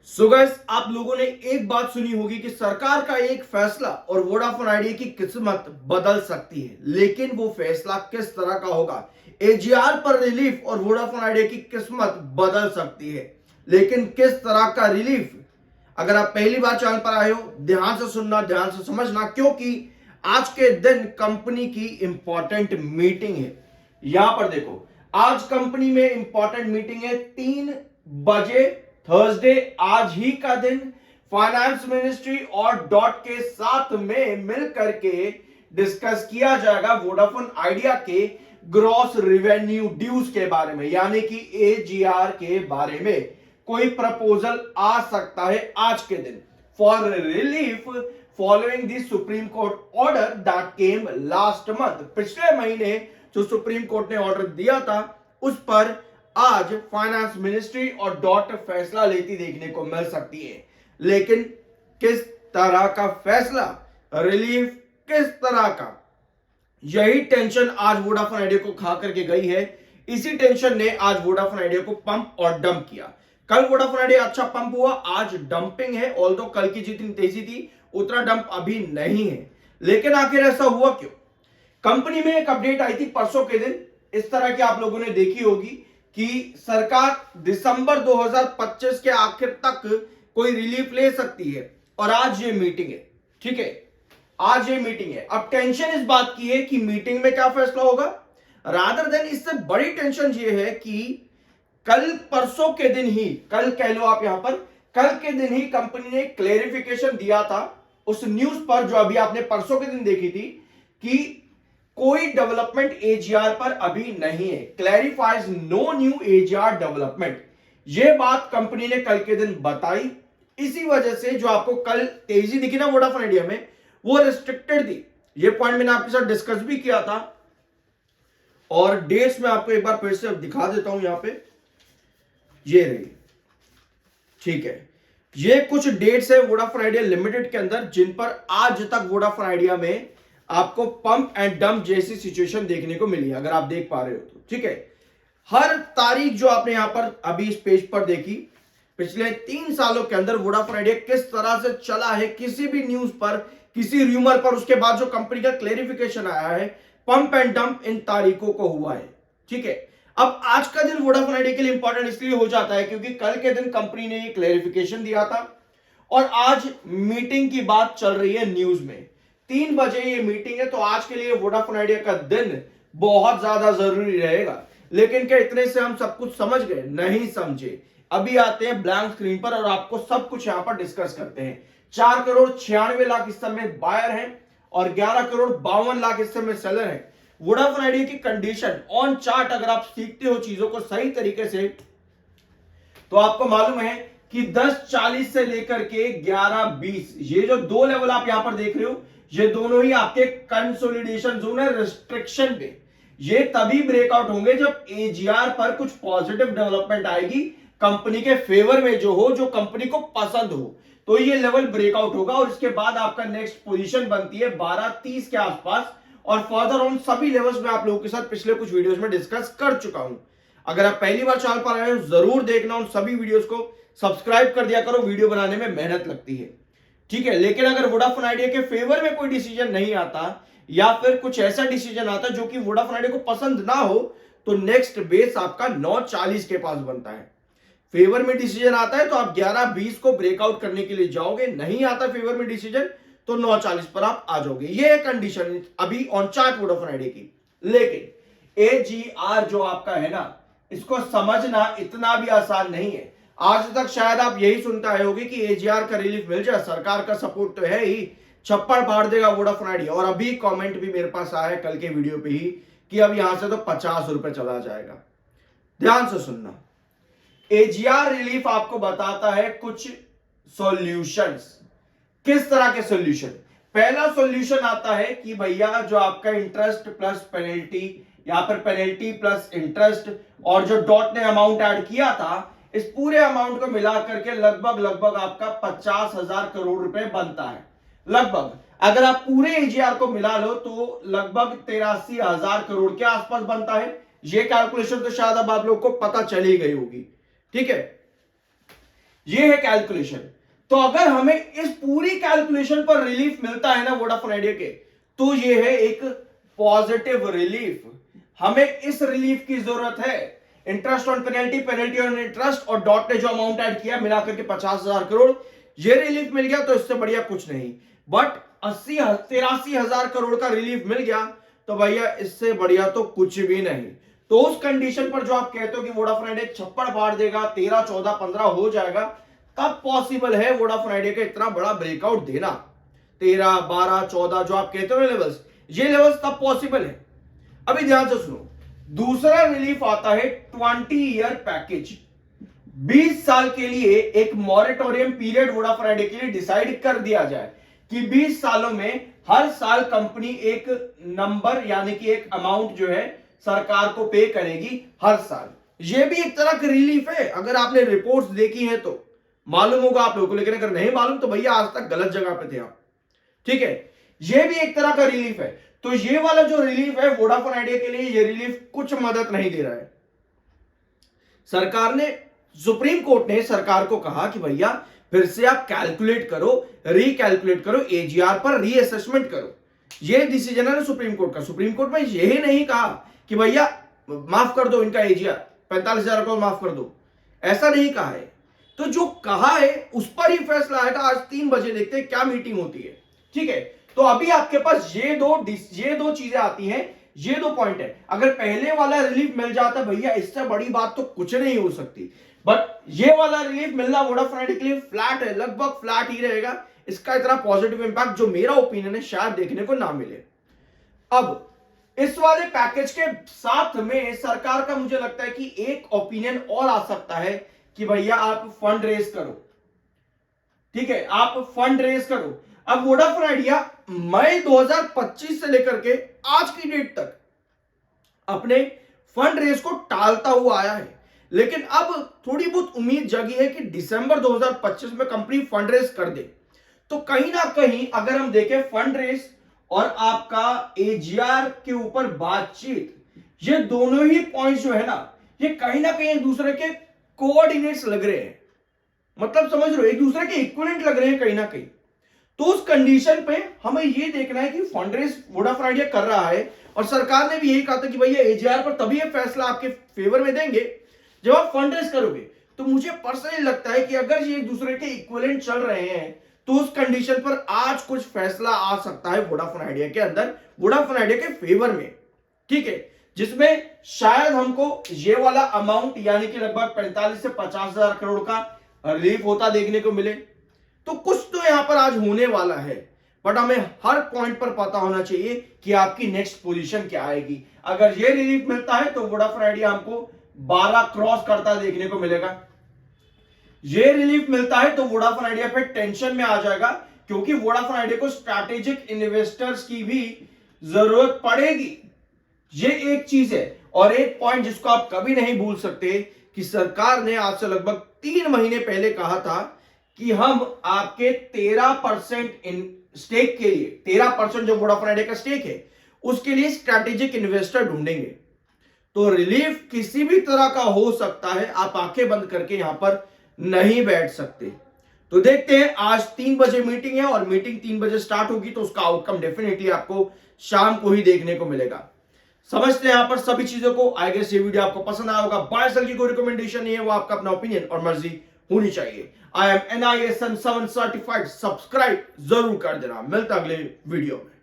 So guys, आप लोगों ने एक बात सुनी होगी कि सरकार का एक फैसला और वोडाफोन आइडिया की किस्मत बदल सकती है। लेकिन वो फैसला किस तरह का होगा? एजीआर पर रिलीफ और वोडाफोन आइडिया की किस्मत बदल सकती है, लेकिन किस तरह का रिलीफ? अगर आप पहली बार चैनल पर आए हो, ध्यान से सुनना, ध्यान से समझना, क्योंकि आज के दिन कंपनी की इंपॉर्टेंट मीटिंग है। यहां पर देखो, आज कंपनी में इंपॉर्टेंट मीटिंग है 3 बजे, थर्सडे, आज ही का दिन। फाइनेंस मिनिस्ट्री और डॉट के साथ में मिल करके डिस्कस किया जाएगा वोडाफोन आइडिया के ग्रॉस रिवेन्यू ड्यूज के बारे में, यानी कि एजीआर के बारे में कोई प्रपोजल आ सकता है आज के दिन for relief following the supreme court order that came last month. पिछले महीने जो सुप्रीम कोर्ट ने ऑर्डर दिया था, उस पर आज फाइनेंस मिनिस्ट्री और डॉट फैसला लेती देखने को मिल सकती है। लेकिन किस तरह का फैसला, रिलीफ किस तरह का, यही टेंशन आज वोडाफोन आइडिया को खा करके गई है। इसी टेंशन ने आज वोडाफोन आइडिया को पंप और डंप किया। कल वोडाफोन आइडिया अच्छा पंप हुआ, आज डंपिंग है। ऑल्दो कल की जितनी तेजी थी उतना डंप अभी नहीं है। लेकिन आखिर ऐसा हुआ क्यों? कंपनी में एक अपडेट आई थी परसों के दिन, इस तरह की आप लोगों ने देखी होगी कि सरकार दिसंबर 2025 के आखिर तक कोई रिलीफ ले सकती है। और आज ये मीटिंग है, ठीक है, आज ये मीटिंग है। अब टेंशन इस बात की है कि मीटिंग में क्या फैसला होगा, रादर देन इससे बड़ी टेंशन ये है कि कल परसों के दिन ही, कल कह लो आप यहां पर, कल के दिन ही कंपनी ने क्लेरिफिकेशन दिया था उस न्यूज पर जो अभी आपने परसों के दिन देखी थी कि कोई डेवलपमेंट एजीआर पर अभी नहीं है। Clarifies no new AGR development, यह बात कंपनी ने कल के दिन बताई। इसी वजह से जो आपको कल तेजी दिखी ना वोडाफोन आइडिया में, वो रिस्ट्रिक्टेड थी। ये पॉइंट मैंने आपके साथ डिस्कस भी किया था और डेट्स में आपको एक बार फिर से दिखा देता हूं। यहां पे ये रही, ठीक है, ये कुछ डेट्स है वोडाफोन आइडिया लिमिटेड के अंदर जिन पर आज तक वोडाफोन आइडिया में आपको पंप एंड डंप जैसी सिचुएशन देखने को मिली, अगर आप देख पा रहे हो तो, ठीक है। हर तारीख जो आपने यहां पर अभी इस पेज पर देखी, पिछले 3 सालों के अंदर वोडाफोन आइडिया किस तरह से चला है, किसी भी न्यूज पर, किसी र्यूमर पर, उसके बाद जो कंपनी का क्लेरिफिकेशन आया है, पंप एंड डंप इन तारीखों को हुआ है, ठीक है। अब आज का दिन वोडाफोन आइडिया के लिए इंपॉर्टेंट इसलिए हो जाता है क्योंकि कल के दिन कंपनी ने ये क्लेरिफिकेशन दिया था और आज मीटिंग की बात चल रही है न्यूज में। 3 बजे ये मीटिंग है, तो आज के लिए वोडाफोन आइडिया का दिन बहुत ज्यादा जरूरी रहेगा। लेकिन क्या इतने से हम सब कुछ समझ गए? नहीं समझे। अभी आते हैं ब्लैंक स्क्रीन पर और आपको सब कुछ यहां पर डिस्कस करते हैं। 4,96,00,000 इस समय बायर हैं और 11,52,00,000 इस समय सेलर हैं। वोडाफोन आइडिया की कंडीशन ऑन चार्ट अगर आप सीखते हो चीजों को सही तरीके से, तो आपको मालूम है कि 10,40 से लेकर के 11,20, ये जो दो लेवल आप यहां पर देख रहे हो, ये दोनों ही आपके कंसोलिडेशन जोन है, रिस्ट्रिक्शन पे। ये तभी ब्रेकआउट होंगे जब एजीआर पर कुछ पॉजिटिव डेवलपमेंट आएगी कंपनी के फेवर में, जो हो, जो कंपनी को पसंद हो, तो ये लेवल ब्रेकआउट होगा और इसके बाद आपका नेक्स्ट पोजीशन बनती है 12,30 के आसपास। और फर्दर ऑन सभी लेवल्स में आप लोगों के साथ पिछले कुछ वीडियोस में डिस्कस कर चुका हूं। अगर आप पहली बार चैनल पर आए हो, जरूर देखना, उन सभी वीडियोस को सब्सक्राइब कर दिया करो, वीडियो बनाने में मेहनत लगती है, ठीक है। लेकिन अगर वोडाफोन आइडिया के फेवर में कोई डिसीजन नहीं आता या फिर कुछ ऐसा डिसीजन आता जो कि वोडाफोन आइडिया को पसंद ना हो, तो नेक्स्ट बेस आपका 9,40 के पास बनता है। फेवर में डिसीजन आता है तो आप 11,20 को ब्रेकआउट करने के लिए जाओगे, नहीं आता फेवर में डिसीजन तो 9,40 पर आप आ जाओगे। ये कंडीशन अभी ऑन चार्ट वोडाफोन आइडिया की। लेकिन एजीआर जो आपका है ना, इसको समझना इतना भी आसान नहीं है। आज तक शायद आप यही सुनते आए होंगे कि एजीआर का रिलीफ मिल जाए, सरकार का सपोर्ट तो है ही, छप्पड़ फाड़ देगा वोडाफोन आइडिया। और अभी कमेंट भी मेरे पास आया कल के वीडियो पे ही कि अब यहां से तो 50 रुपए चला जाएगा। ध्यान से सुनना, एजीआर रिलीफ आपको बताता है कुछ सॉल्यूशंस। किस तरह के सॉल्यूशन? पहला सॉल्यूशन आता है कि भैया जो आपका इंटरेस्ट प्लस पेनल्टी या फिर पेनल्टी प्लस इंटरेस्ट और जो डॉट ने अमाउंट ऐड किया था, इस पूरे अमाउंट को मिला करके लगभग आपका 50,000 करोड़ रुपए बनता है। लगभग अगर आप पूरे एजीआर को मिला लो तो लगभग 83,000 करोड़ के आसपास बनता है। ये कैलकुलेशन तो शायद अब आप लोग को पता चली गई होगी, ठीक है। ये है कैलकुलेशन। तो अगर हमें इस पूरी कैलकुलेशन पर रिलीफ मिलता है ना वोडाफोन आइडिया के, तो ये है एक पॉजिटिव रिलीफ। हमें इस रिलीफ की जरूरत है। Interest on penalty, penalty on interest और डॉट ने जो अमाउंट ऐड किया मिलाकर के 50,000 करोड़, ये रिलीफ मिल गया तो इससे बढ़िया कुछ नहीं। बट 83,000 करोड़ का रिलीफ मिल गया तो भैया इससे बढ़िया तो कुछ भी नहीं। तो उस कंडीशन पर जो आप कहते हो कि वोडाफोन आइडिया छप्पड़ फाड़ देगा, 13, 14, 15 हो जाएगा, तब पॉसिबल है वोडाफोन आइडिया का इतना बड़ा ब्रेकआउट देना। 13, 12, 14 जो आप कहते हो लेवल्स, ये लेवल्स तब पॉसिबल है। अभी ध्यान से सुनो, दूसरा रिलीफ आता है 20 ईयर पैकेज। 20 साल के लिए एक मॉरेटोरियम पीरियड वोडाफोन आइडिया के लिए डिसाइड कर दिया जाए कि 20 सालों में हर साल कंपनी एक नंबर यानी कि एक अमाउंट जो है सरकार को पे करेगी हर साल। यह भी एक तरह का रिलीफ है। अगर आपने रिपोर्ट्स देखी है तो मालूम होगा आप लोगों को, लेकिन अगर नहीं मालूम तो भैया आज तक गलत जगह पे थे आप। ठीक है, यह भी एक तरह का रिलीफ है। तो ये वाला जो रिलीफ है वोडाफोन आइडिया के लिए, ये रिलीफ कुछ मदद नहीं दे रहा है। सरकार ने, सुप्रीम कोर्ट ने सरकार को कहा कि भैया फिर से आप कैलकुलेट करो, रिकैलकुलेट करो, एजीआर पर रीअसेसमेंट करो। ये डिसीजन है ना सुप्रीम कोर्ट का। सुप्रीम कोर्ट में यही नहीं कहा कि भैया माफ कर दो इनका एजीआर, 45,000 करोड़ माफ कर दो, ऐसा नहीं कहा है। तो जो कहा है उस पर ही फैसला आएगा। आज 3 बजे देखते हैं क्या मीटिंग होती है। ठीक है, तो अभी आपके पास ये दो चीजें आती हैं, ये 2 पॉइंट है। अगर पहले वाला रिलीफ मिल जाता भैया, इससे बड़ी बात तो कुछ नहीं हो सकती। बट ये वाला रिलीफ मिलना वोडाफोन आइडिया के लिए फ्लैट है, लगभग फ्लैट ही रहेगा। इसका इतना पॉजिटिव इंपैक्ट जो मेरा ओपिनियन है शायद देखने को ना मिले। अब इस वाले पैकेज के साथ में सरकार का मुझे लगता है कि एक ओपिनियन और आ सकता है कि भैया आप फंड रेज करो। ठीक है, आप फंड रेज करो। अब वोडाफोन आइडिया मई 2025 से लेकर के आज की डेट तक अपने फंड रेज को टालता हुआ आया है, लेकिन अब थोड़ी बहुत उम्मीद जगी है कि दिसंबर 2025 में कंपनी फंड रेज कर दे। तो कहीं ना कहीं अगर हम देखें फंड रेज और आपका एजीआर के ऊपर बातचीत, ये दोनों ही पॉइंट्स जो है ना, ये कहीं ना कहीं एक दूसरे के कोऑर्डिनेट्स लग रहे हैं। मतलब समझ रहे हो, एक दूसरे के इक्विवेलेंट लग रहे हैं कहीं ना कहीं। तो उस कंडीशन पे हमें ये देखना है कि फंड रेज वोडाफोन आइडिया कर रहा है, और सरकार ने भी यही कहा था कि भैया एजीआर पर तभी ये फैसला आपके फेवर में देंगे जब आप फंड रेज करोगे। तो मुझे पर्सनली लगता है कि अगर ये एक दूसरे के इक्विवेलेंट चल रहे हैं तो उस कंडीशन पर आज कुछ फैसला आ सकता है वोडाफोन आइडिया के अंदर, वोडाफोन आइडिया के फेवर में। ठीक है, जिसमें शायद हमको ये वाला अमाउंट यानी कि लगभग 45 से 50,000 करोड़ का रिलीफ होता देखने को मिले। तो कुछ तो यहां पर आज होने वाला है, बट हमें हर पॉइंट पर पता होना चाहिए कि आपकी नेक्स्ट पोजीशन क्या आएगी। अगर ये रिलीफ मिलता है तो वोडाफोन आइडिया हमको 12 क्रॉस करता देखने को मिलेगा। ये रिलीफ मिलता है तो वोडाफोन आइडिया पे टेंशन में आ जाएगा, क्योंकि वोडाफोन आइडिया को स्ट्रैटेजिक इन्वेस्टर्स की भी जरूरत पड़ेगी। ये एक चीज है। और एक पॉइंट जिसको आप कभी नहीं भूल सकते कि सरकार ने आज से लगभग 3 महीने पहले कहा था कि हम आपके 13% इन स्टेक के लिए, 13% जो वोडाफोन आइडिया का स्टेक है उसके लिए स्ट्रैटेजिक इन्वेस्टर ढूंढेंगे। तो रिलीफ किसी भी तरह का हो सकता है, आप आंखें बंद करके यहां पर नहीं बैठ सकते। तो देखते हैं, आज 3 बजे मीटिंग है और मीटिंग 3 बजे स्टार्ट होगी, तो उसका आउटकम डेफिनेटली आपको शाम को ही देखने को मिलेगा। समझते हैं यहां पर सभी चीजों को। आई गेस ये वीडियो आपको पसंद आया होगा। बाय सेल की कोई रिकमेंडेशन नहीं है, वो आपका अपना ओपिनियन और मर्जी होनी चाहिए। I am NISM 7 certified. Subscribe जरूर कर देना। मिलता अगले वीडियो में।